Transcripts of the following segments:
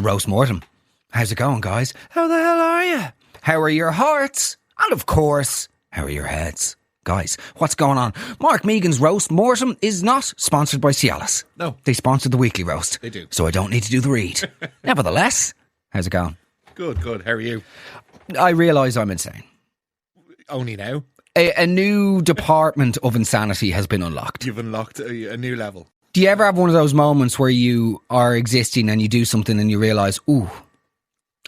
the roast Mortem. How's it going, guys? How the hell are you? How are your hearts? And of course, how are your heads? Guys, what's going on? Mark Megan's roast Mortem is not sponsored by Cialis. No. They sponsored the weekly roast. They do. So I don't need to do the read. Nevertheless, how's it going? Good. How are you? I realise I'm insane. Only now? A new department of insanity has been unlocked. You've unlocked a new level. Do you ever have one of those moments where you are existing and you do something and you realise, ooh,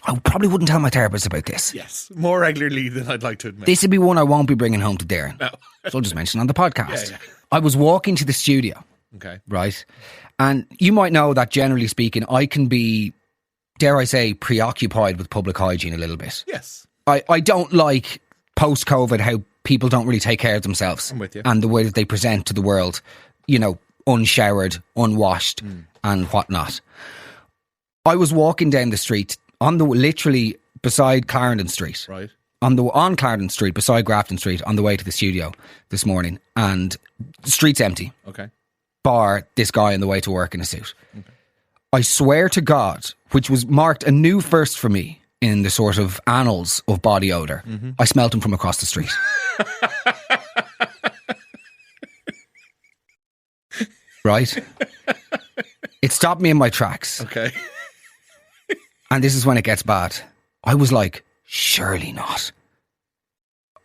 I probably wouldn't tell my therapist about this? Yes, more regularly than I'd like to admit. This would be one I won't be bringing home to Darren. No. So I'll just mention on the podcast. Yeah. I was walking to the studio. Okay. Right? And you might know that generally speaking, I can be, dare I say, preoccupied with public hygiene a little bit. Yes. I don't like post-COVID how people don't really take care of themselves. I'm with you. And the way that they present to the world, you know, unshowered, unwashed and whatnot. I was walking down the street literally beside Clarendon Street. Right. On Clarendon Street, beside Grafton Street, on the way to the studio this morning, and the street's empty. Okay. Bar this guy on the way to work in a suit. Okay. I swear to God, which was marked a new first for me in the sort of annals of body odour, I smelt him from across the street. Right? It stopped me in my tracks. Okay. And this is when it gets bad. I was like, surely not.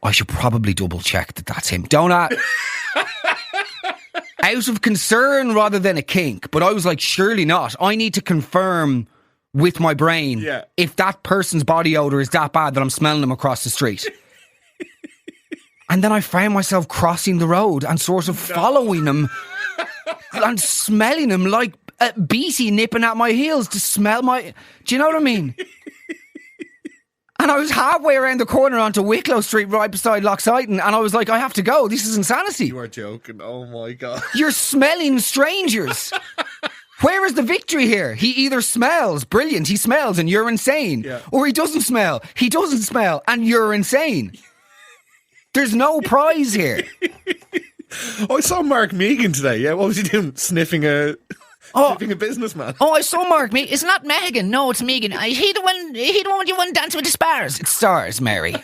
I should probably double check that that's him. Don't I? Out of concern rather than a kink. But I was like, surely not. I need to confirm with my brain if that person's body odour is that bad that I'm smelling them across the street. And then I found myself crossing the road and sort of following him and smelling him like a beastie nipping at my heels to smell my... Do you know what I mean? And I was halfway around the corner onto Wicklow Street right beside Lochsighton and I was like, I have to go. This is insanity. You are joking. Oh my God. You're smelling strangers. Where is the victory here? He either smells, brilliant, he smells and you're insane. Yeah. Or he doesn't smell and you're insane. There's no prize here. Oh, I saw Mark Megan today. Yeah, what was he doing? Sniffing a businessman. Oh, I saw Mark Megan. It's not Megan. No, it's Megan. He the one you want to dance with the stars. It's stars, Mary.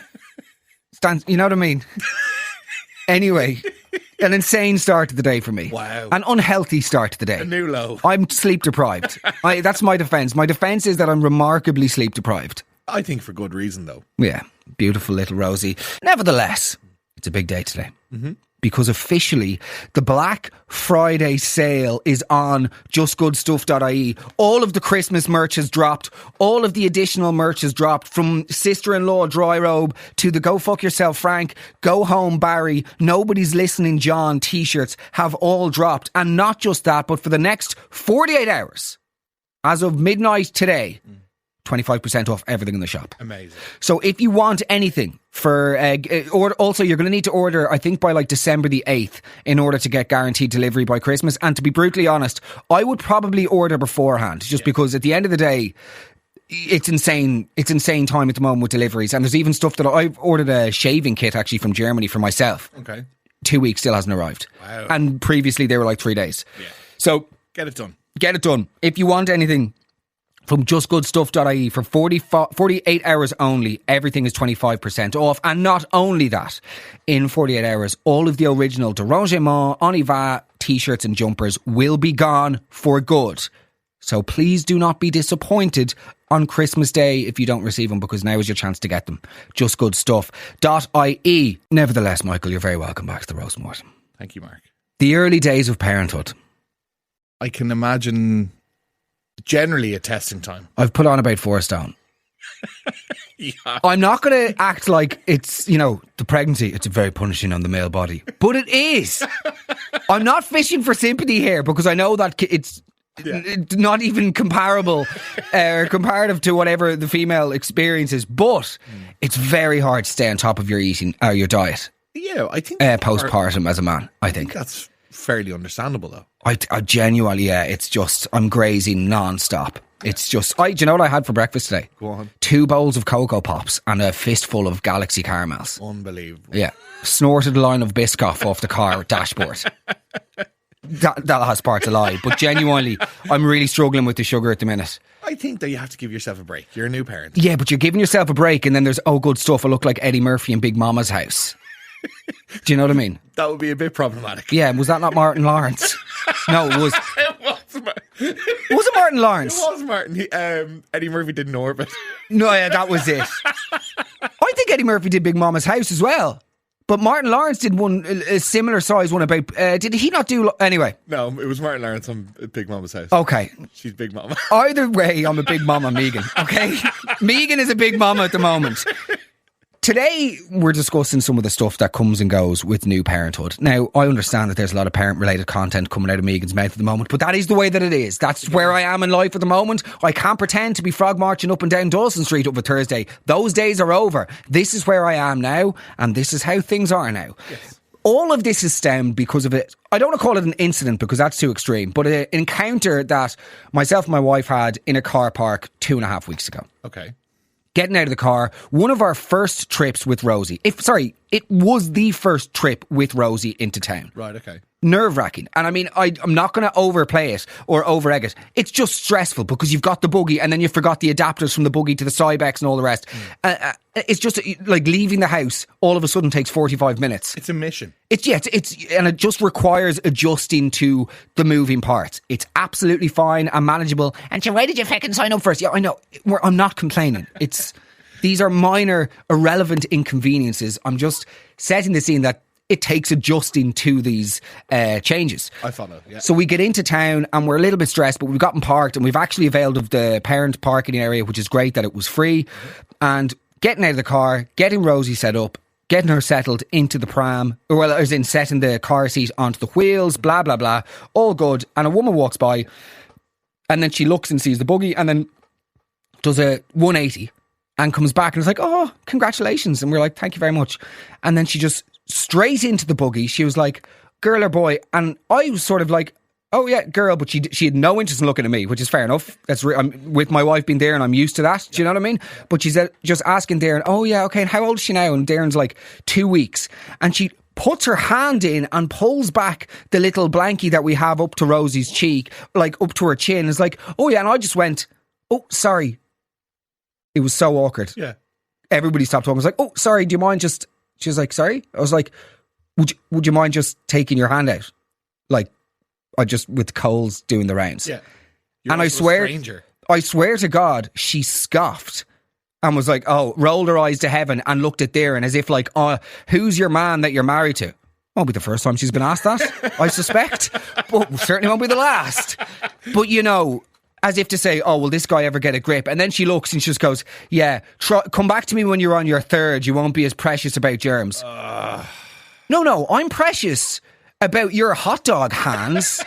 You know what I mean? Anyway, an insane start to the day for me. Wow. An unhealthy start to the day. A new low. I'm sleep deprived. That's my defence. My defence is that I'm remarkably sleep deprived. I think for good reason, though. Yeah, beautiful little Rosie. Nevertheless, it's a big day today. Because officially the Black Friday sale is on justgoodstuff.ie. All of the Christmas merch has dropped. All of the additional merch has dropped, from Sister-in-Law Dry Robe to the Go Fuck Yourself Frank, Go Home Barry, Nobody's Listening John t-shirts have all dropped. And not just that, but for the next 48 hours, as of midnight today, 25% off everything in the shop. Amazing. So if you want anything for, also you're going to need to order, I think by like December the 8th in order to get guaranteed delivery by Christmas. And to be brutally honest, I would probably order beforehand just because at the end of the day, it's insane. It's insane time at the moment with deliveries. And there's even stuff that I've ordered a shaving kit actually from Germany for myself. Okay. 2 weeks, still hasn't arrived. Wow. And previously they were like 3 days. Yeah. So get it done. Get it done. If you want anything from justgoodstuff.ie for 48 hours only, everything is 25% off. And not only that, in 48 hours, all of the original Derangement, On y va t-shirts and jumpers will be gone for good. So please do not be disappointed on Christmas Day if you don't receive them, because now is your chance to get them. Justgoodstuff.ie. Nevertheless, Michael, you're very welcome back to the Roast Mortem. Thank you, Mark. The early days of parenthood. I can imagine generally a testing time. I've put on about 4 stone. Yeah. I'm not going to act like it's, the pregnancy, it's very punishing on the male body. But it is. I'm not fishing for sympathy here because I know that it's not even comparable or comparative to whatever the female experience is. But it's very hard to stay on top of your eating or your diet. Yeah, I think postpartum as a man, I think. That's fairly understandable though. I genuinely, it's just, I'm grazing non-stop. It's just, do you know what I had for breakfast today? Go on. 2 bowls of Cocoa Pops and a fistful of Galaxy caramels. Unbelievable. Yeah. Snorted a line of Biscoff off the car dashboard. That last part's a lie. But genuinely, I'm really struggling with the sugar at the minute. I think that you have to give yourself a break. You're a new parent. Yeah, but you're giving yourself a break, and then there's good stuff. I look like Eddie Murphy in Big Mama's house. Do you know what I mean? That would be a bit problematic. Yeah, was that not Martin Lawrence? No, it was. Was it Martin Lawrence? It was Martin. Eddie Murphy did Norbit. No, yeah, that was it. I think Eddie Murphy did Big Mama's house as well. But Martin Lawrence did one, a similar size one about... did he not do... Anyway. No, it was Martin Lawrence on Big Mama's house. Okay. She's Big Mama. Either way, I'm a big mama, Megan. Okay? Megan is a big mama at the moment. Today, we're discussing some of the stuff that comes and goes with new parenthood. Now, I understand that there's a lot of parent-related content coming out of Megan's mouth at the moment, but that is the way that it is. That's where I am in life at the moment. I can't pretend to be frog marching up and down Dawson Street over Thursday. Those days are over. This is where I am now, and this is how things are now. Yes. All of this is stemmed because of it. I don't want to call it an incident because that's too extreme, but an encounter that myself and my wife had in a car park 2.5 weeks ago. Okay. Getting out of the car, one of our first trips with Rosie. It was the first trip with Rosie into town. Right, okay. Nerve-wracking. And I mean, I'm not going to overplay it or over-egg it. It's just stressful because you've got the buggy and then you forgot the adapters from the buggy to the Cybex and all the rest. It's just like leaving the house all of a sudden takes 45 minutes. It's a mission. And it just requires adjusting to the moving parts. It's absolutely fine and manageable. And so why did you fucking sign up first? Yeah, I know. I'm not complaining. These are minor, irrelevant inconveniences. I'm just setting the scene that it takes adjusting to these changes. I follow, yeah. So we get into town and we're a little bit stressed, but we've gotten parked and we've actually availed of the parent parking area, which is great that it was free. And getting out of the car, getting Rosie set up, getting her settled into the pram, as in setting the car seat onto the wheels, blah, blah, blah, all good. And a woman walks by and then she looks and sees the buggy and then does a 180 and comes back and is like, oh, congratulations. And we're like, thank you very much. And then she just straight into the buggy. She was like, girl or boy? And I was sort of like, oh yeah, girl, but she had no interest in looking at me, which is fair enough. I'm with my wife being there and I'm used to that. Do you know what I mean? But she's just asking Darren, oh yeah, okay, and how old is she now? And Darren's like 2 weeks. And she puts her hand in and pulls back the little blankie that we have up to Rosie's cheek, like up to her chin. It's like, oh yeah, and I just went, oh, sorry. It was so awkward. Yeah. Everybody stopped talking. I was like, oh, sorry, do you mind just... She was like, sorry? I was like, would you mind just taking your hand out? Like, I just, with Coles doing the rounds. Yeah. And I swear to God, she scoffed and was like, oh, rolled her eyes to heaven and looked at Darren as if like, oh, who's your man that you're married to? Won't be the first time she's been asked that, I suspect. But certainly won't be the last. But you know... As if to say, oh, will this guy ever get a grip? And then she looks and she just goes, yeah, come back to me when you're on your third. You won't be as precious about germs. No, I'm precious about your hot dog hands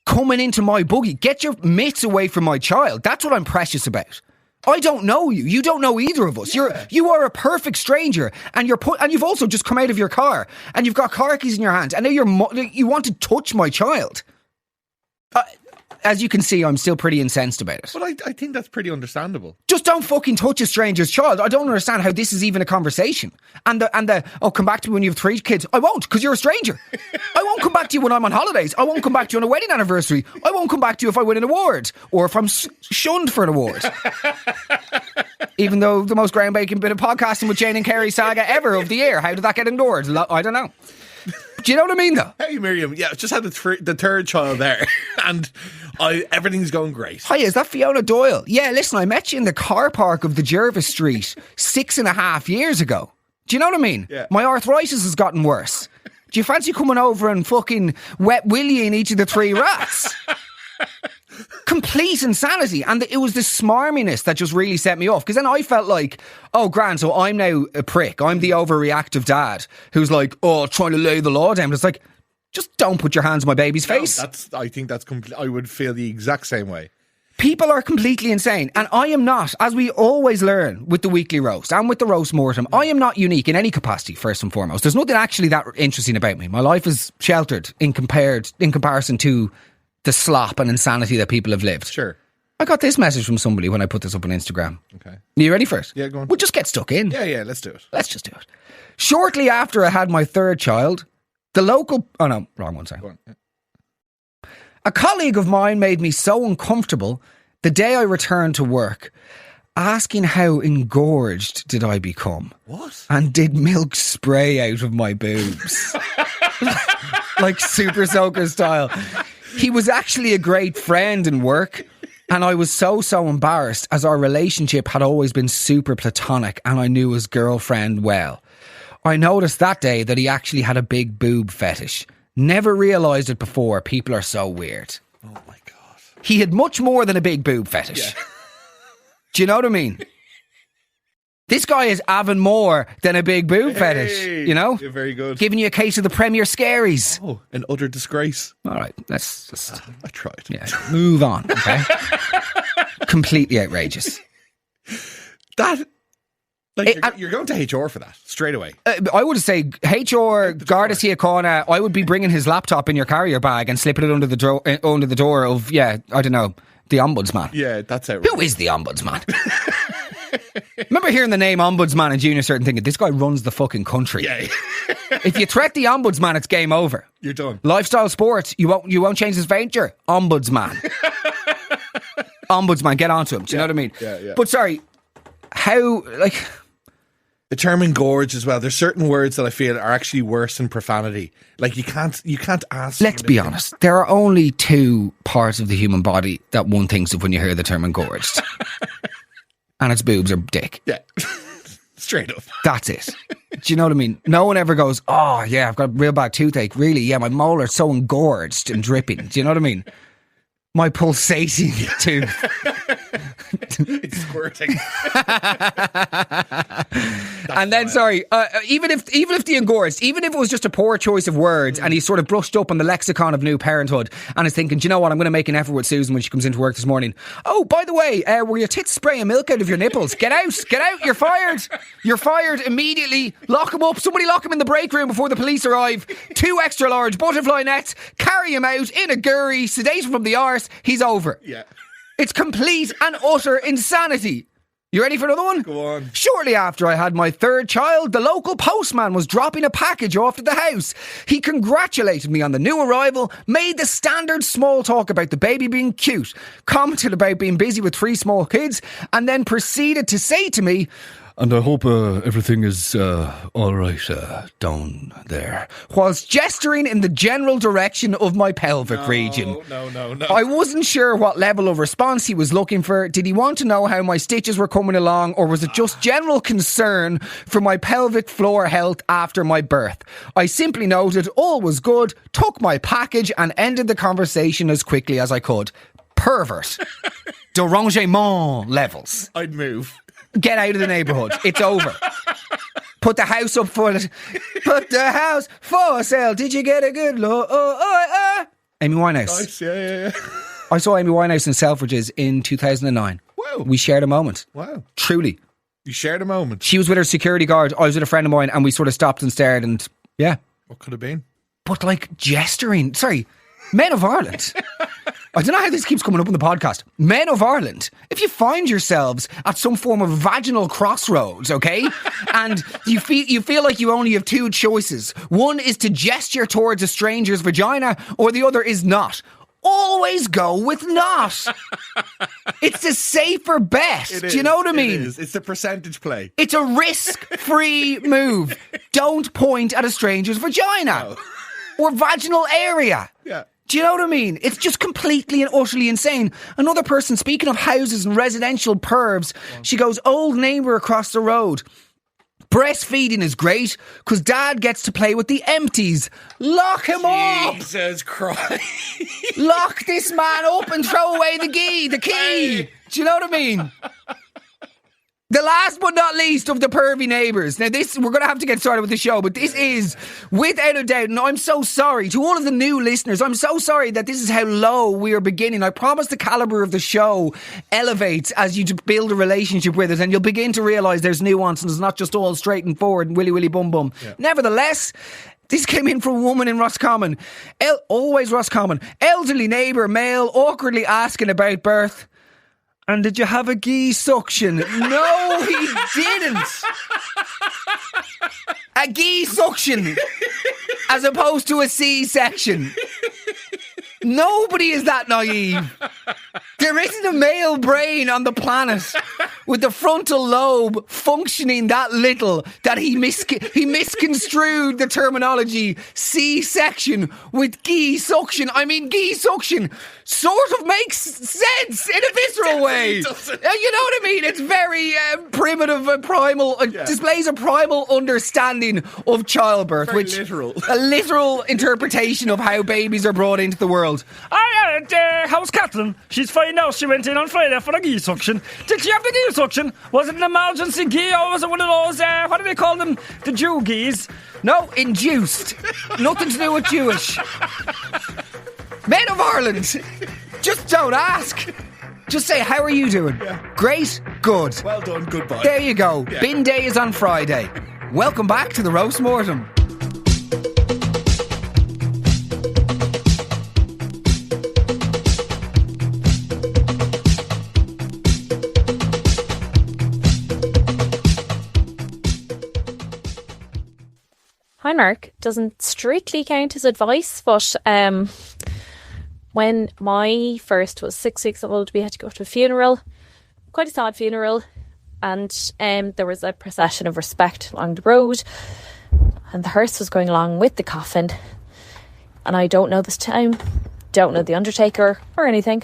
coming into my buggy. Get your mitts away from my child. That's what I'm precious about. I don't know you. You don't know either of us. Yeah. You are a perfect stranger, and you've also just come out of your car, and you've got car keys in your hand, and now you want to touch my child. As you can see, I'm still pretty incensed about it. But I think that's pretty understandable. Just don't fucking touch a stranger's child. I don't understand how this is even a conversation. And come back to me when you have 3 kids. I won't, because you're a stranger. I won't come back to you when I'm on holidays. I won't come back to you on a wedding anniversary. I won't come back to you if I win an award or if I'm shunned for an award. Even though the most groundbreaking bit of podcasting with Jane and Kerry saga ever of the year. How did that get endured? I don't know. Do you know what I mean, though? Hey, Miriam. Yeah, just had the third child there, and everything's going great. Hi, is that Fiona Doyle? Yeah, listen, I met you in the car park of the Jervis Street 6.5 years ago. Do you know what I mean? Yeah. My arthritis has gotten worse. Do you fancy coming over and fucking wet willy in each of the 3 rats? Complete insanity. And it was the smarminess that just really set me off, because then I felt like, oh grand, so I'm now a prick, I'm the overreactive dad who's like, oh, trying to lay the law down. It's like, just don't put your hands on my baby's face. I think that's I would feel the exact same way. People are completely insane, and I am not, as we always learn with the weekly roast and with the roast mortem, I am not unique in any capacity, first and foremost. There's nothing actually that interesting about me. My life is sheltered in comparison to the slop and insanity that people have lived. Sure. I got this message from somebody when I put this up on Instagram. Okay. Are you ready for it? Yeah, go on. We'll just get stuck in. Yeah, let's do it. Let's just do it. Shortly after I had my 3rd child, The local... Oh, no, wrong one, sorry. Go on. Yeah. A colleague of mine made me so uncomfortable the day I returned to work, asking how engorged did I become. What? And did milk spray out of my boobs. Like Super Soaker style. He was actually a great friend in work, and I was so embarrassed, as our relationship had always been super platonic and I knew his girlfriend well. I noticed that day that he actually had a big boob fetish. Never realised it before. People are so weird. Oh my God. He had much more than a big boob fetish. Yeah. Do you know what I mean? This guy is having more than a big boob fetish, you know? You're very good. Giving you a case of the Premier Scaries. Oh, an utter disgrace. All right, let's just... I tried. Yeah, move on, okay? Completely outrageous. That... Like, you're going to HR for that, straight away. I would say HR, Garda Síochána, I would be bringing his laptop in your carrier bag and slipping it under the door of, I don't know, the Ombudsman. Yeah, that's outrageous. Who is the Ombudsman? Remember hearing the name Ombudsman and junior certain thinking, this guy runs the fucking country. Yeah. If you threat the Ombudsman, it's game over. You're done. Lifestyle sports, you won't change his venture. Ombudsman. Ombudsman, get onto him. Do you know what I mean? Yeah. But sorry, how, like... The term engorge as well. There's certain words that I feel are actually worse than profanity. Like you can't ask. Let's be honest. There are only two parts of the human body that one thinks of when you hear the term engorged. And it's boobs or dick. Yeah. Straight up. That's it. Do you know what I mean? No one ever goes, oh yeah, I've got a real bad toothache. Really? Yeah, my molar's so engorged and dripping. Do you know what I mean? My pulsating tooth. It's squirting. And then, sorry, even if the engorged, even if it was just a poor choice of words and he's sort of brushed up on the lexicon of new parenthood and is thinking, do you know what, I'm going to make an effort with Susan when she comes into work this morning. Oh, by the way, were your tits spraying milk out of your nipples? Get out, you're fired. You're fired immediately. Lock him up. Somebody lock him in the break room before the police arrive. 2 extra large butterfly nets. Carry him out in a gurry, sedate him from the arse. He's over. Yeah. It's complete and utter insanity. You ready for another one? Go on. Shortly after I had my third child, the local postman was dropping a package off to the house. He congratulated me on the new arrival, made the standard small talk about the baby being cute, commented about being busy with 3 small kids, and then proceeded to say to me, and I hope everything is all right down there, whilst gesturing in the general direction of my pelvic region. No. I wasn't sure what level of response he was looking for. Did he want to know how my stitches were coming along, or was it just general concern for my pelvic floor health after my birth? I simply noted all was good, took my package and ended the conversation as quickly as I could. Pervert. Derangement levels. I'd move. Get out of the neighbourhood. It's over. Put the house up for it. Put the house for sale. Did you get a good look? Amy Winehouse. Nice, yeah. I saw Amy Winehouse in Selfridges in 2009. Wow. We shared a moment. Wow. Truly. You shared a moment. She was with her security guard. I was with a friend of mine, and we sort of stopped and stared, and yeah. What could have been? But like gesturing. Sorry. Men of Ireland. I don't know how this keeps coming up on the podcast. Men of Ireland, if you find yourselves at some form of vaginal crossroads, okay, and you feel like you only have 2 choices. One is to gesture towards a stranger's vagina, or the other is not. Always go with not. It's a safer bet. Do you know what I mean? It is. It's the percentage play. It's a risk-free move. Don't point at a stranger's vagina or vaginal area. Yeah. Do you know what I mean? It's just completely and utterly insane. Another person, speaking of houses and residential pervs, she goes, old neighbour across the road. Breastfeeding is great because dad gets to play with the empties. Lock him up. Jesus Christ. Lock this man up and throw away the key. Hey. Do you know what I mean? The last but not least of the pervy neighbours. Now this, we're going to have to get started with the show, but this is, without a doubt, and I'm so sorry to all of the new listeners, I'm so sorry that this is how low we are beginning. I promise the calibre of the show elevates as you build a relationship with it, and you'll begin to realise there's nuance and it's not just all straight and forward and willy bum bum. Yeah. Nevertheless, this came in from a woman in Roscommon. Always Roscommon. Elderly neighbour, male, awkwardly asking about birth. And did you have a ghee suction? No, he didn't. A ghee suction as opposed to a C-section. Nobody is that naive. There isn't a male brain on the planet with the frontal lobe functioning that little that he misconstrued the terminology C-section with ghee suction. I mean, ghee suction sort of makes sense in a visceral way. You know what I mean? It's very primitive, primal, displays a primal understanding of childbirth. Very which literal. A literal interpretation of how babies are brought into the world. How's Kathleen? She's fine now. She went in on Friday for the ghee suction. Did she have the ghee suction? Was it an emergency ghee or was it one of those, what do they call them? The Jew gees? No, induced. Nothing to do with Jewish. Men of Ireland, just don't ask. Just say, how are you doing? Yeah. Great? Good. Well done, goodbye. There you go. Yeah. Bin day is on Friday. Welcome back to the Roast Mortem. Hi, Mark. Doesn't strictly count as advice, but when my first was 6 weeks old, we had to go to a funeral, quite a sad funeral, and there was a procession of respect along the road, and the hearse was going along with the coffin, and I don't know this town, don't know the undertaker or anything,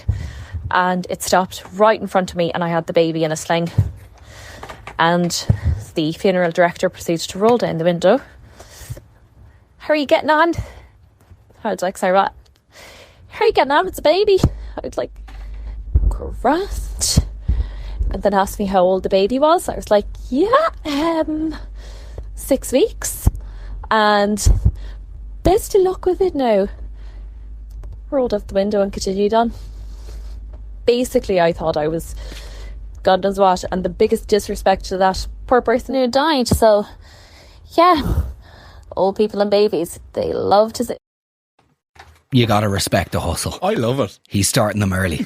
and it stopped right in front of me, and I had the baby in a sling, and the funeral director proceeded to roll down the window. How are you getting on? I was like, sorry, what? How are you getting on with the baby? I was like, great. And then asked me how old the baby was. I was like, 6 weeks. And best of luck with it now. Rolled up the window and continued on. Basically, I thought I was God knows what. And the biggest disrespect to that poor person who died. So, yeah. Old people and babies, they love to say. You gotta respect the hustle. I love it. He's starting them early.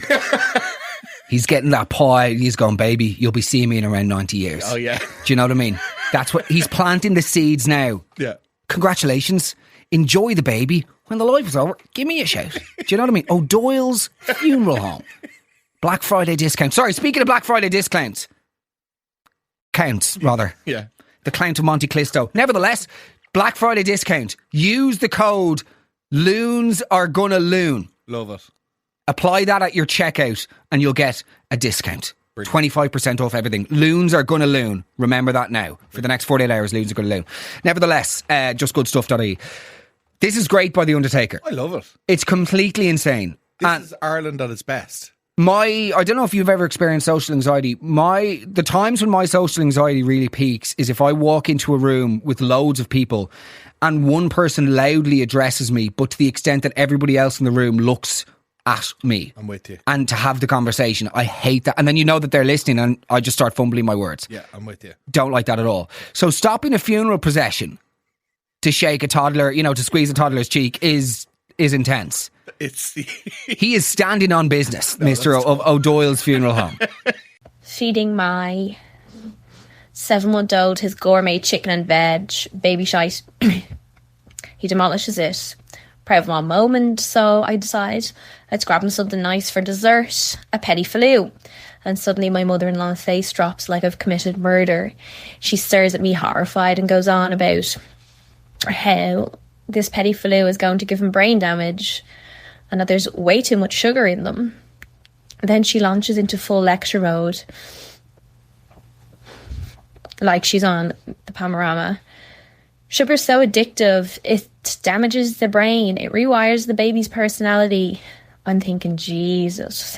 He's getting that pie. He's going, baby, you'll be seeing me in around 90 years. Oh, yeah. Do you know what I mean? That's what he's planting the seeds now. Yeah. Congratulations. Enjoy the baby. When the life is over, give me a shout. Do you know what I mean? O'Doyle's Funeral Home. Black Friday discount. Sorry, speaking of Black Friday discounts. Counts, rather. Yeah. The Count of Monte Cristo. Nevertheless, Black Friday discount. Use the code Loons Are Gonna Loon. Love it. Apply that at your checkout and you'll get a discount. Brilliant. 25% off everything. Loons are gonna loon. Remember that now. For the next 48 hours, loons are gonna loon. Nevertheless, justgoodstuff.ie. This is great by The Undertaker. I love it. It's completely insane. This is Ireland at its best. I don't know if you've ever experienced social anxiety. The times when my social anxiety really peaks is if I walk into a room with loads of people and one person loudly addresses me, but to the extent that everybody else in the room looks at me. I'm with you. And to have the conversation. I hate that. And then you know that they're listening and I just start fumbling my words. Yeah, I'm with you. Don't like that at all. So stopping a funeral procession to shake a toddler, to squeeze a toddler's cheek is intense. He is standing on business, Mr. O'Doyle's Funeral Home. Feeding my 7-month-old his gourmet chicken and veg baby shite. He demolishes it. Proud of my moment, so I decide let's grab him something nice for dessert, a petit filou. And suddenly my mother-in-law's face drops like I've committed murder. She stares at me horrified and goes on about how this petit filou is going to give him brain damage and that there's way too much sugar in them. Then she launches into full lecture mode, like she's on the Panorama. Sugar's so addictive, it damages the brain, it rewires the baby's personality. I'm thinking, Jesus,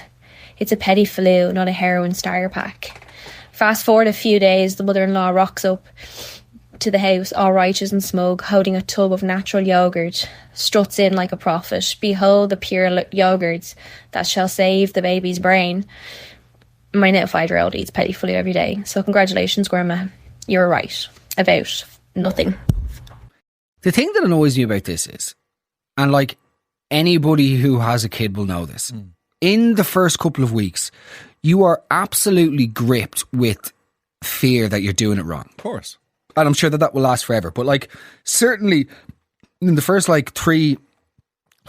it's a petit filou, not a heroin starter pack. Fast forward a few days, the mother-in-law rocks up to the house, all righteous and smug, holding a tub of natural yoghurt, struts in like a prophet. Behold the pure yoghurt that shall save the baby's brain. My now 5-year-old eats petit filou every day, so congratulations, Grandma. You're right about nothing. The thing that annoys me about this is, and like anybody who has a kid will know this, in the first couple of weeks, you are absolutely gripped with fear that you're doing it wrong. Of course. And I'm sure that will last forever. But like, certainly in the first like 3...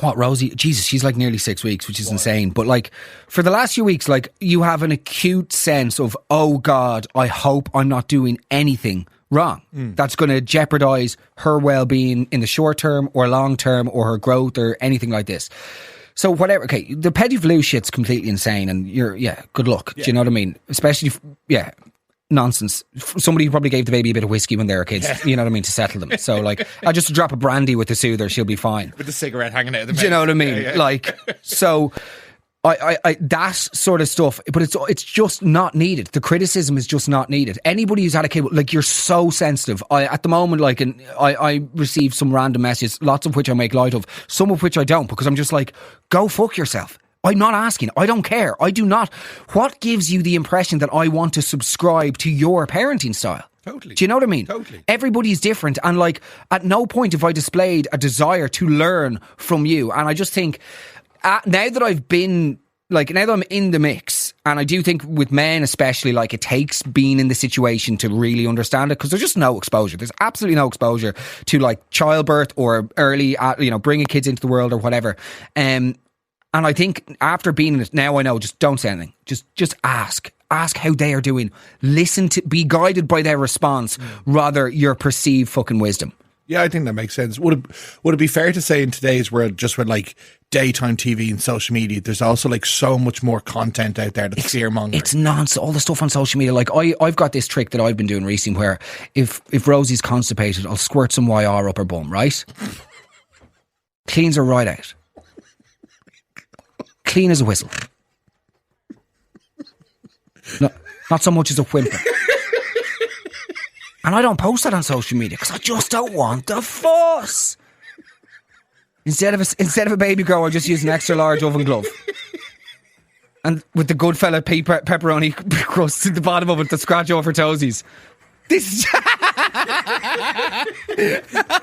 What, Rosie? Jesus, she's like nearly 6 weeks, which is insane. But like, for the last few weeks, like, you have an acute sense of, oh God, I hope I'm not doing anything wrong. That's going to jeopardize her well-being in the short term or long term, or her growth or anything like this. So whatever, okay, the petit flu shit's completely insane, and good luck. Do you know what I mean? Especially, nonsense. Somebody who probably gave the baby a bit of whiskey when they were kids, you know what I mean, to settle them. So like, I just drop a brandy with the soother, she'll be fine. With the cigarette hanging out of the mouth. Do you know what I mean? Like, so I that sort of stuff, but it's just not needed. The criticism is just not needed. Anybody who's had a cable, like, you're so sensitive. At the moment, like, I receive some random messages, lots of which I make light of, some of which I don't, because I'm just like, go fuck yourself. I'm not asking. I don't care. I do not. What gives you the impression that I want to subscribe to your parenting style? Totally. Do you know what I mean? Totally. Everybody's different. And like, at no point have I displayed a desire to learn from you. And I just think, now that I'm in the mix, and I do think with men especially, like, it takes being in the situation to really understand it, because there's just no exposure. There's absolutely no exposure to like childbirth or early, bringing kids into the world or whatever. And I think after being in it, now I know, just don't say anything. Just ask. Ask how they are doing. Be guided by their response, rather your perceived fucking wisdom. Yeah, I think that makes sense. Would it be fair to say in today's world, just with like daytime TV and social media, there's also like so much more content out there that's fear-mongering? It's nonsense. All the stuff on social media. Like, I've got this trick that I've been doing recently where if Rosie's constipated, I'll squirt some YR up her bum, right? Cleans her right out. Clean as a whistle. No, not so much as a whimper. And I don't post that on social media because I just don't want the fuss. Instead of a baby grow, I just use an extra large oven glove. And with the good fella pepperoni crust at the bottom of it to scratch off her toesies. This is...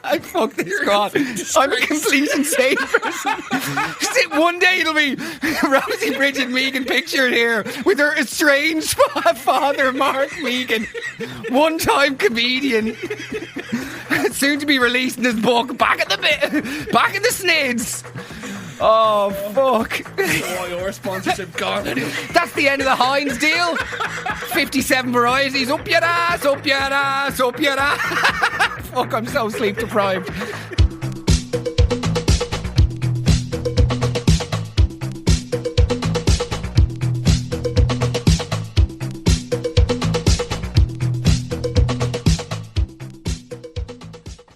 I fuck this God. I'm a complete insane person. One day it'll be Rosie Bridget Megan pictured here with her estranged father Mark Megan, one-time comedian, soon to be released in his book, back in the snids. Oh, fuck. Oh, your sponsorship gone. That's the end of the Heinz deal. 57 varieties. Up your ass, up your ass, up your ass. Fuck, I'm so sleep deprived.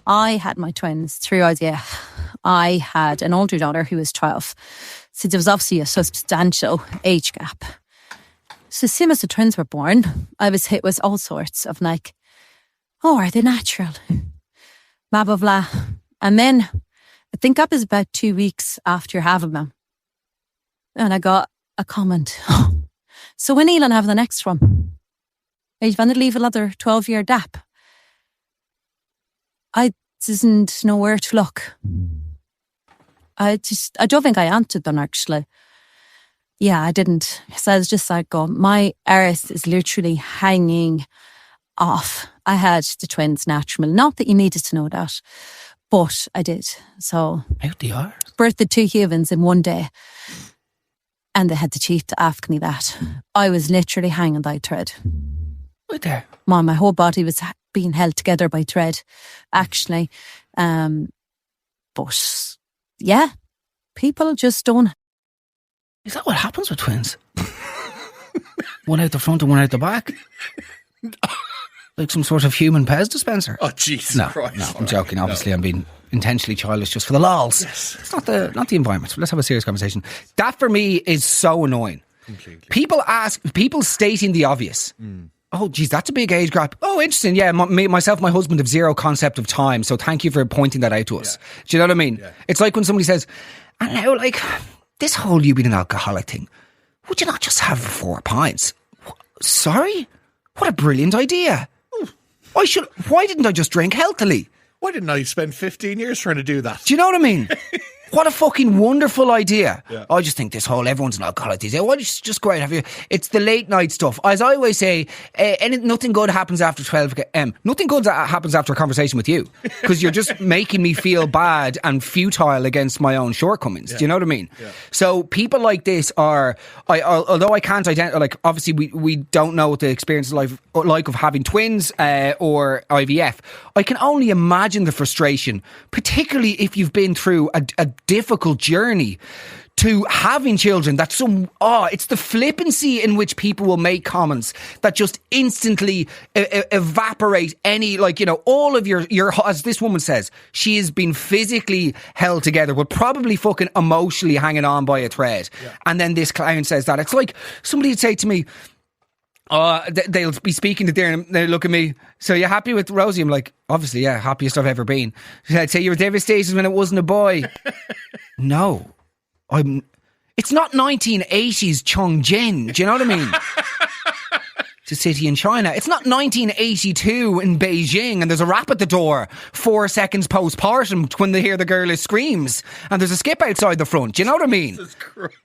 I had my twins through IVF. I had an older daughter who was 12. So there was obviously a substantial age gap. So as soon as the twins were born, I was hit with all sorts of like, oh, are they natural? Blah, blah, blah. And then I think that was about 2 weeks after having them. And I got a comment. So when Elon have the next one? Are you going to leave another 12-year gap? I didn't know where to look. I don't think I answered them, actually. Yeah, I didn't. So I was just like, my earth is literally hanging off. I had the twins naturally. Not that you needed to know that, but I did. So, out the arse. Birthed 2 humans in one day. And they had the cheek to ask me that. I was literally hanging by a thread. Right there. My whole body was being held together by thread, actually. But yeah, people just don't. Is that what happens with twins? One out the front and one out the back? Like some sort of human Pez dispenser? Oh, Jesus Christ. No, I'm joking. Obviously, I'm being intentionally childish just for the lols. Yes. It's not the environment. Let's have a serious conversation. That for me is so annoying. Completely. People stating the obvious. Oh, geez, that's a big age gap. Oh, interesting. Yeah, myself, my husband have zero concept of time, so thank you for pointing that out to us. Yeah. Do you know what I mean? Yeah. It's like when somebody says, and now, like, this whole you being an alcoholic thing, would you not just have 4 pints? Sorry? What a brilliant idea. Why didn't I just drink healthily? Why didn't I spend 15 years trying to do that? Do you know what I mean? What a fucking wonderful idea. Yeah. I just think this whole everyone's an alcoholic these days. Why don't you just go out and have you? It's the late night stuff. As I always say, nothing good happens after 12 a.m. Nothing good happens after a conversation with you, because you're just making me feel bad and futile against my own shortcomings. Do you know what I mean? Yeah. So people like this are, although I can't identify, like obviously we don't know what the experience is like of having twins or IVF. I can only imagine the frustration, particularly if you've been through a difficult journey to having children. It's the flippancy in which people will make comments that just instantly evaporate any, all of your, as this woman says, she has been physically held together, but probably fucking emotionally hanging on by a thread. Yeah. And then this clown says that. It's like somebody would say to me, they'll be speaking to Darren and they look at me, so you're happy with Rosie? I'm like, obviously, yeah, happiest I've ever been. I'd say you were devastated when it wasn't a boy. No, it's not 1980s Chongqing. Do you know what I mean? It's a city in China. It's not 1982 in Beijing and there's a rap at the door 4 seconds postpartum when they hear the girl screams and there's a skip outside the front. Do you know what I mean? Jesus Christ.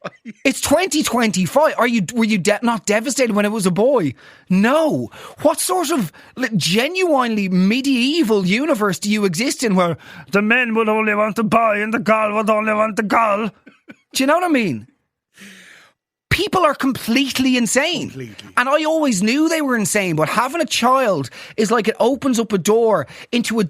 It's 2025. Were you not devastated when it was a boy? No. What sort of genuinely medieval universe do you exist in where the men would only want the boy and the girl would only want the girl? Do you know what I mean? People are completely insane. And I always knew they were insane, but having a child is like it opens up a door into a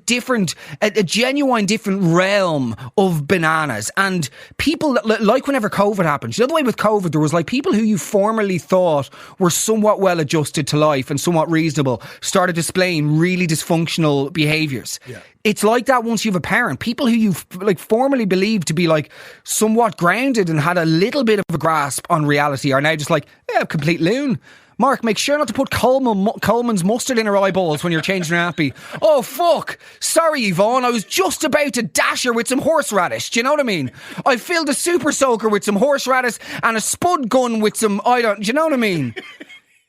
genuine different realm of bananas. And people, like whenever COVID happened, you know the way with COVID, there was like people who you formerly thought were somewhat well adjusted to life and somewhat reasonable started displaying really dysfunctional behaviours. Yeah. It's like that once you have a parent. People who you've formerly believed to be like somewhat grounded and had a little bit of a grasp on reality are now just like, yeah, complete loon. Mark, make sure not to put Coleman's mustard in her eyeballs when you're changing her nappy. Oh, fuck. Sorry, Yvonne. I was just about to dash her with some horseradish. Do you know what I mean? I filled a super soaker with some horseradish and a spud gun with some... do you know what I mean?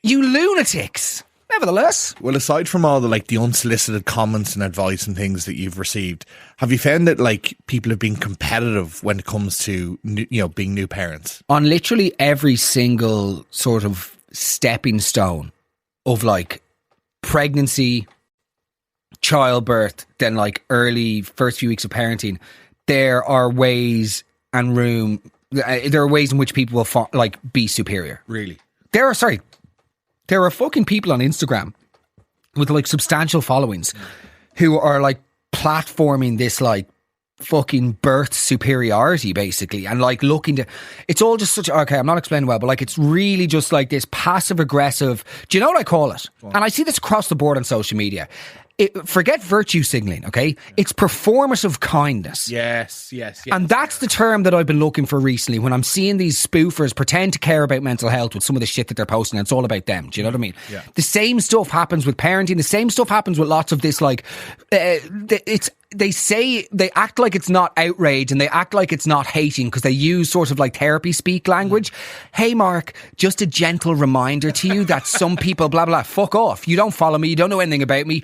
You lunatics. Nevertheless. Well, aside from all the unsolicited comments and advice and things that you've received, have you found that people have been competitive when it comes to being new parents? On literally every single sort of stepping stone of pregnancy, childbirth, then early first few weeks of parenting, there are ways and room. There are ways in which people will be superior. Really? There are fucking people on Instagram with substantial followings who are platforming this fucking birth superiority basically and looking to, it's all just such, okay, I'm not explaining well, but it's really just this passive aggressive, do you know what I call it? And I see this across the board on social media. Forget virtue signaling, okay? It's performative kindness. Yes. And that's the term that I've been looking for recently when I'm seeing these spoofers pretend to care about mental health with some of the shit that they're posting, and it's all about them. Do you know what I mean? Yeah. The same stuff happens with parenting. The same stuff happens with lots of this, they act like it's not outrage and they act like it's not hating because they use sort of therapy speak language. Hey, Mark, just a gentle reminder to you that some people, blah, blah, fuck off. You don't follow me. You don't know anything about me.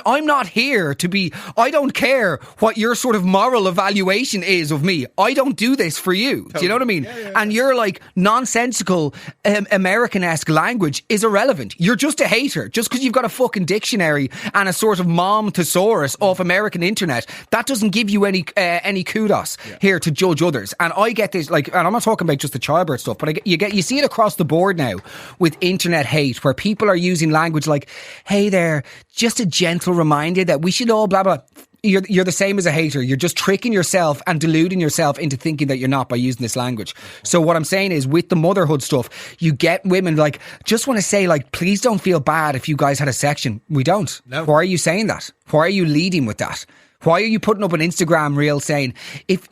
I'm not here to be, I don't care what your sort of moral evaluation is of me. I don't do this for you. Totally. Do you know what I mean? Yeah. And your nonsensical American-esque language is irrelevant. You're just a hater. Just because you've got a fucking dictionary and a sort of mom thesaurus off American internet, that doesn't give you any kudos here to judge others. And I get this, and I'm not talking about just the childbirth stuff, but you see it across the board now with internet hate, where people are using language like, hey there, just a gentle reminder that we should all blah blah. You're the same as a hater. You're just tricking yourself and deluding yourself into thinking that you're not by using this language. So what I'm saying is, with the motherhood stuff, you get women just want to say please don't feel bad if you guys had a section. We don't. No. Why are you saying that? Why are you leading with that? Why are you putting up an Instagram reel saying, if,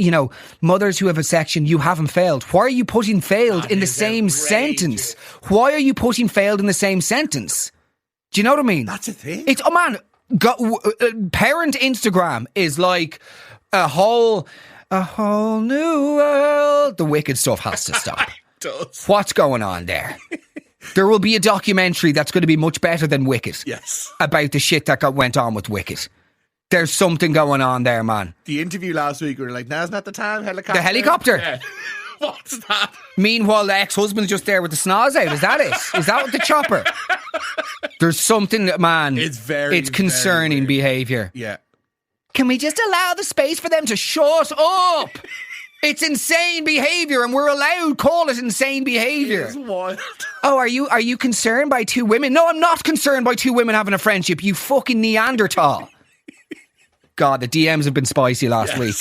mothers who have a section, you haven't failed? Why are you putting failed in the same sentence? Why are you putting failed in the same sentence? Do you know what I mean? That's a thing. It's, parent Instagram is like a whole new world. The wicked stuff has to stop. What's going on there? There will be a documentary that's going to be much better than Wicked. Yes. About the shit that went on with Wicked. There's something going on there, man. The interview last week, we were like, now's not the time, helicopter. The helicopter? Yeah. What's that? Meanwhile, the ex-husband's just there with the snaz out. Is that it? Is that the chopper? There's something, man. It's concerning behaviour. Yeah. Can we just allow the space for them to shut up? It's insane behaviour, and we're allowed call it insane behaviour. It's wild. Oh, are you concerned by two women? No, I'm not concerned by two women having a friendship, you fucking Neanderthal. God, the DMs have been spicy last week.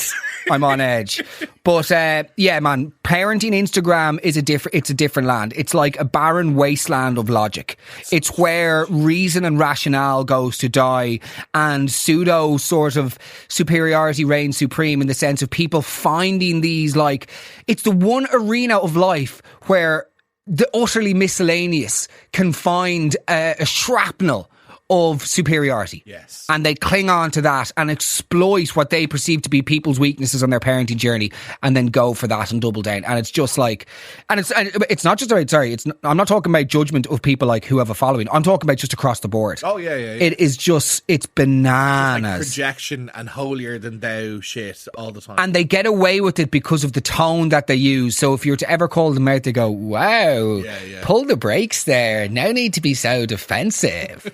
I'm on edge. But yeah, man, parenting Instagram is it's a different land. It's like a barren wasteland of logic. It's where reason and rationale goes to die, and pseudo sort of superiority reigns supreme, in the sense of people finding these, like, it's the one arena of life where the utterly miscellaneous can find a shrapnel of superiority. Yes. And they cling on to that and exploit what they perceive to be people's weaknesses on their parenting journey, and then go for that and double down. And it's just like, and it's not just, I'm not talking about judgment of people like who have a following. I'm talking about just across the board. Oh, yeah. It is just, it's bananas. It's like projection and holier than thou shit all the time. And they get away with it because of the tone that they use. So if you were to ever call them out, they go, wow, pull the brakes there. No need to be so defensive.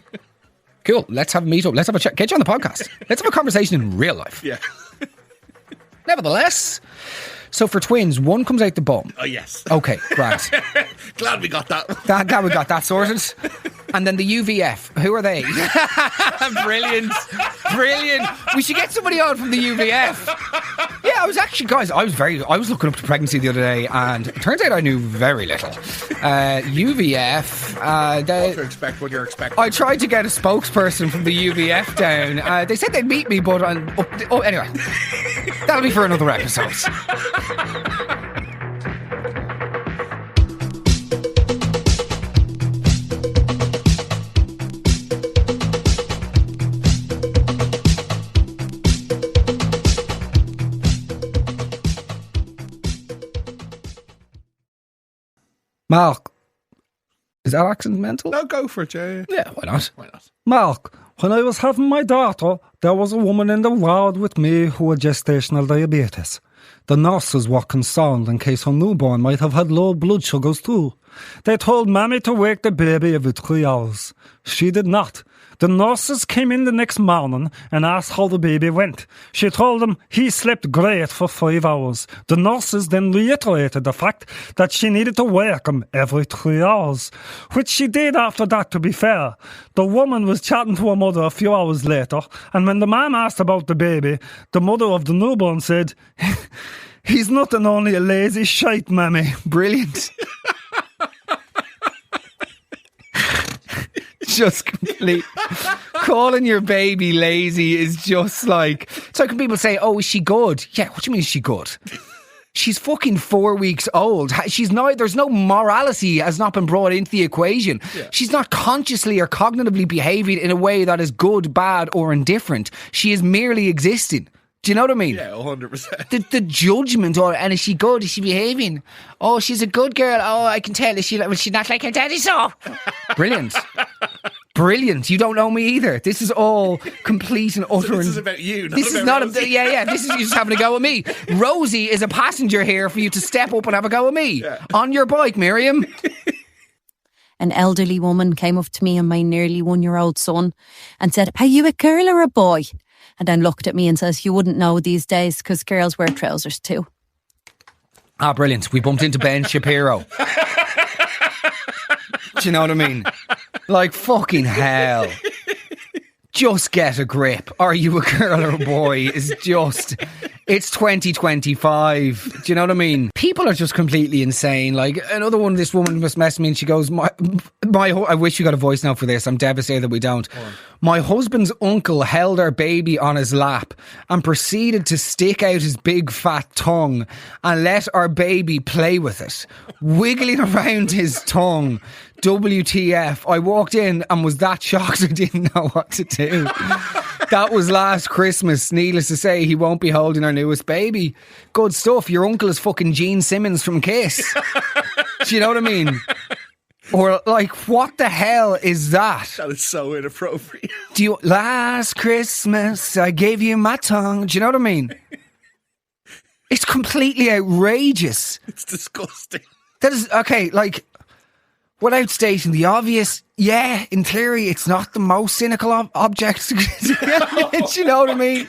Cool. Let's have a meet up. Let's have a chat. Get you on the podcast. Let's have a conversation in real life. Yeah. Nevertheless, so for twins, one comes out the bum. Oh, yes. Okay, great. Glad we got that. Glad we got that sorted. And then the UVF. Who are they? Brilliant. We should get somebody on from the UVF. Yeah, I was actually, guys, I was looking up to pregnancy the other day, and it turns out I knew very little. UVF. What to expect when you're expecting. I tried to get a spokesperson from the UVF down. They said they'd meet me, but anyway. That'll be for another episode. Mark, is that accent mental? No, go for it, Jay. Yeah, why not? Mark, when I was having my daughter, there was a woman in the ward with me who had gestational diabetes. The nurses were concerned in case her newborn might have had low blood sugars too. They told Mammy to wake the baby every 3 hours. She did not. The nurses came in the next morning and asked how the baby went. She told them he slept great for 5 hours. The nurses then reiterated the fact that she needed to wake him every 3 hours, which she did after that, to be fair. The woman was chatting to her mother a few hours later, and when the mum asked about the baby, the mother of the newborn said, "He's nothing, only a lazy shite, Mammy." Brilliant. Just complete. Calling your baby lazy is just like, so when people say, "Oh, is she good?" Yeah, what do you mean is she good? She's fucking 4 weeks old. There's no morality has not been brought into the equation. Yeah. She's not consciously or cognitively behaving in a way that is good, bad or indifferent. She is merely existing. Do you know what I mean? Yeah, 100%. The judgment, and is she good? Is she behaving? Oh, she's a good girl. Oh, I can tell. Is she not like her daddy? So brilliant. You don't know me either. This is all complete and utter. So this is about you. This is not Rosie. This is you just having a go at me. Rosie is a passenger here for you to step up and have a go at me on your bike, Miriam. An elderly woman came up to me and my nearly 1-year-old son and said, "Are you a girl or a boy?" And then looked at me and says, "You wouldn't know these days because girls wear trousers too." Ah, brilliant. We bumped into Ben Shapiro. Do you know what I mean? Like, fucking hell. Just get a grip. Are you a girl or a boy? It's 2025. Do you know what I mean? People are just completely insane. Like, another one, this woman just messaged me and she goes, I wish you got a voice note for this. I'm devastated that we don't. My husband's uncle held our baby on his lap and proceeded to stick out his big fat tongue and let our baby play with it, wiggling around his tongue. WTF. I walked in and was that shocked I didn't know what to do. That was last Christmas. Needless to say, he won't be holding our newest baby. Good stuff. Your uncle is fucking Gene Simmons from Kiss. Do you know what I mean? Or like, what the hell is that? That is so inappropriate. Last Christmas I gave you my tongue. Do you know what I mean? It's completely outrageous. It's disgusting. That is, okay, like, without stating the obvious, yeah, in theory, it's not the most cynical object. Do you know what I mean?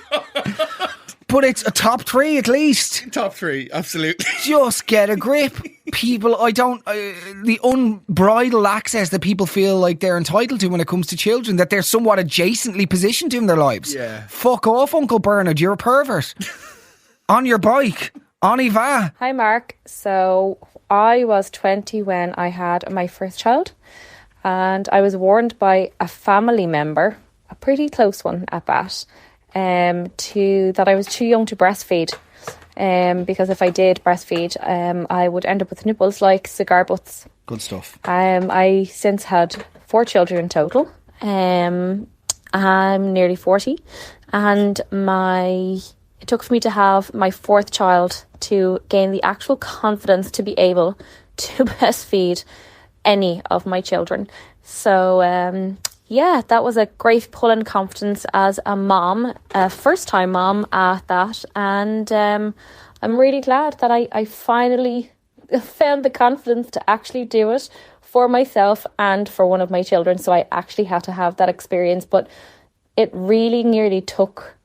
But it's a top 3 at least. Top 3, absolutely. Just get a grip. People, the unbridled access that people feel like they're entitled to when it comes to children, that they're somewhat adjacently positioned to in their lives. Yeah. Fuck off, Uncle Bernard, you're a pervert. On your bike, on y va. Hi, Mark. So I was 20 when I had my first child, and I was warned by a family member, a pretty close one at that, that I was too young to breastfeed. Because if I did breastfeed, I would end up with nipples like cigar butts. Good stuff. I since had 4 children in total. I'm nearly 40, and it took for me to have my 4th child to gain the actual confidence to be able to breastfeed any of my children. So, yeah, that was a great pull in confidence as a mom, a first-time mom at that. And I'm really glad that I finally found the confidence to actually do it for myself and for one of my children. So I actually had to have that experience. But it really nearly took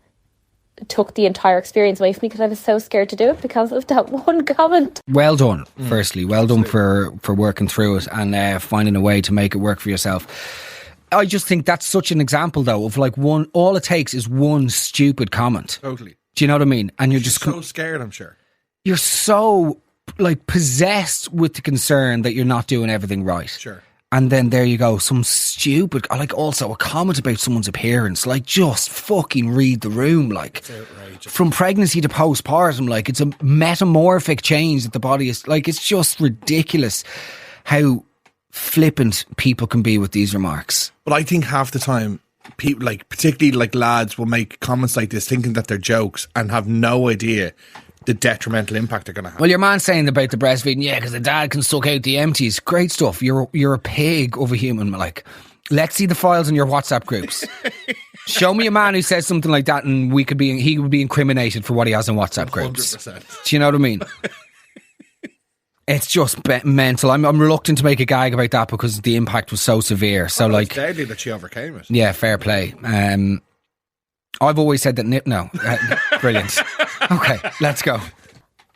the entire experience away from me because I was so scared to do it because of that one comment. Well done, firstly. Well done for working through it and finding a way to make it work for yourself. I just think that's such an example, though, of like all it takes is one stupid comment. Totally. Do you know what I mean? And you're just so scared, I'm sure. You're so like possessed with the concern that you're not doing everything right. Sure. And then there you go, some stupid, like also a comment about someone's appearance, like just fucking read the room, like from pregnancy to postpartum, like it's a metamorphic change that the body is, like it's just ridiculous how flippant people can be with these remarks. But I think half the time, people, like particularly like lads, will make comments like this thinking that they're jokes and have no idea the detrimental impact they're going to have. Well, your man saying about the breastfeeding, yeah, because the dad can suck out the empties. Great stuff. You're a pig of a human. Like, let's see the files in your WhatsApp groups. Show me a man who says something like that, and he would be incriminated for what he has in WhatsApp groups. 100%. Do you know what I mean? It's just mental. I'm reluctant to make a gag about that because the impact was so severe. So, like, it's deadly that she overcame it. Yeah, fair play. I've always said that. No, brilliant. Okay, let's go.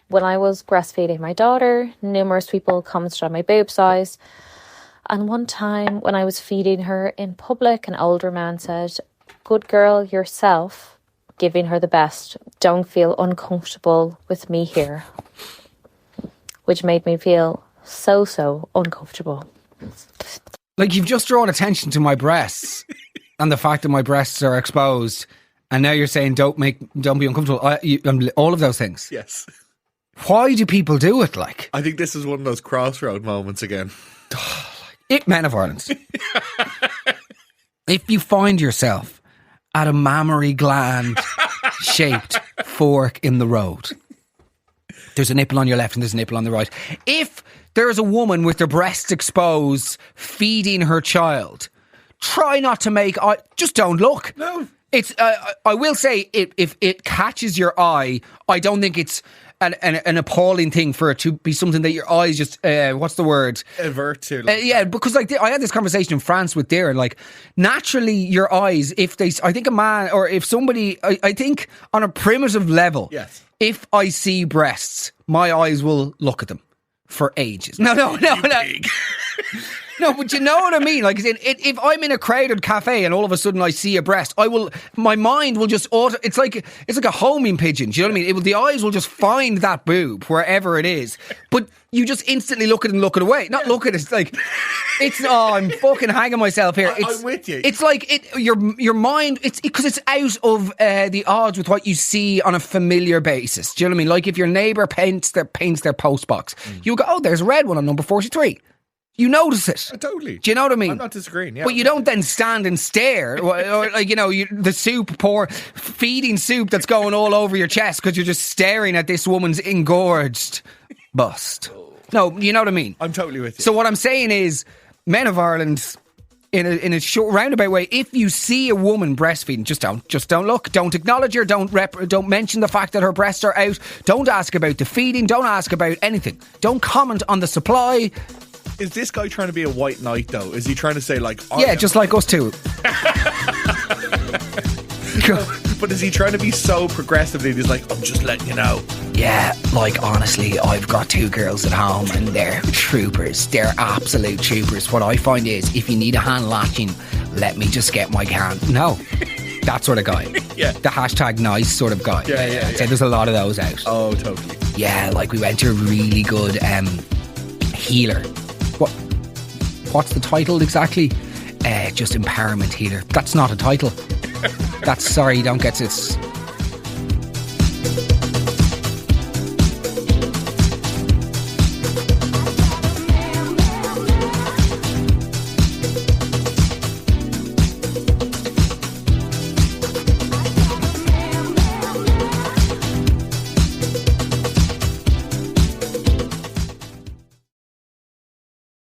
When I was breastfeeding my daughter, numerous people commented on my boob size. And one time when I was feeding her in public, an older man said, "Good girl yourself, giving her the best. Don't feel uncomfortable with me here." Which made me feel so uncomfortable. Like, you've just drawn attention to my breasts and the fact that my breasts are exposed. And now you're saying don't be uncomfortable. All of those things. Yes. Why do people do it? Like, I think this is one of those crossroad moments again. Men of Ireland. If you find yourself at a mammary gland shaped fork in the road, there's a nipple on your left and there's a nipple on the right. If there is a woman with her breasts exposed feeding her child, try not to just don't look. No. It's. I will say, if it catches your eye, I don't think it's an appalling thing for it to be something that your eyes just. What's the word? Avert to. Yeah, because like I had this conversation in France with Darren. Like, naturally, your eyes, if they, I think a man or if somebody, I think on a primitive level, yes. If I see breasts, my eyes will look at them for ages. No. No, but you know what I mean? Like, if I'm in a crowded cafe and all of a sudden I see a breast, my mind will just it's like a homing pigeon. Do you know what I mean? The eyes will just find that boob wherever it is. But you just instantly look at it and look it away. Not look at it. It's like, I'm fucking hanging myself here. I'm with you. It's like your mind, because it's out of the odds with what you see on a familiar basis. Do you know what I mean? Like if your neighbour paints their postbox, you go, oh, there's a red one on number 43. You notice it. Totally. Do you know what I mean? I'm not disagreeing, yeah. But you don't then stand and stare, or like, the soup feeding soup that's going all over your chest because you're just staring at this woman's engorged bust. No, you know what I mean? I'm totally with you. So what I'm saying is, men of Ireland, in a short roundabout way, if you see a woman breastfeeding, just don't look, don't acknowledge her, don't mention the fact that her breasts are out, don't ask about the feeding, don't ask about anything, don't comment on the supply. Is this guy trying to be a white knight though? Is he trying to say like, yeah, just like us too? But is he trying to be so progressive that he's like, I'm just letting you know? Yeah, like honestly, I've got 2 girls at home and they're troopers. They're absolute troopers. What I find is, if you need a hand latching, let me just get my hand. No, that sort of guy. Yeah. The hashtag nice sort of guy. Yeah. I'd say there's a lot of those out. Oh, totally. Yeah, like we went to a really good healer. What's the title exactly? Just empowerment healer. That's not a title. That's, sorry, you don't get this.